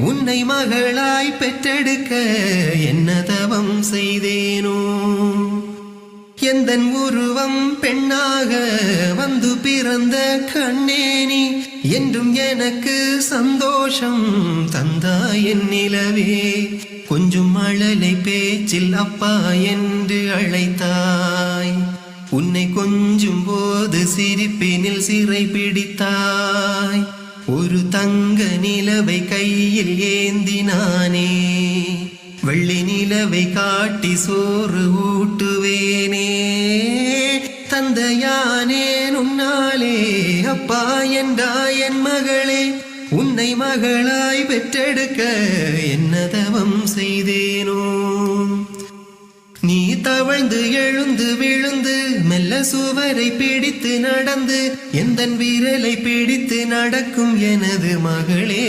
உன்னை மகளாய் பெற்றெடுக்க என்ன தவம் செய்தேனோ எந்தன் உருவம் பெண்ணாக வந்து பிறந்த கண்ணேனி என்றும் எனக்கு சந்தோஷம் தந்தாய் என் நிலவே கொஞ்சம் மழலை பேச்சில் அப்பா என்று அழைத்தாய் உன்னை கொஞ்சும் போது சிரிப்பினில் சிறை பிடித்தாய் ஒரு தங்க நிலவை கையில் ஏந்தினானே வெள்ளி நிலவை காட்டி சோறு ஊட்டுவேனே தந்தையானே உன்னாலே அப்பா என்றாய் என் மகளே உன்னை மகளாய் பெற்றெடுக்க என்ன தவம் செய்தேனோ நீ தவழ்ந்து எழுந்து விழுந்து மெல்ல சுவரை பிடித்து நடந்து எந்தன் விரலை பிடித்து நடக்கும் எனது மகளே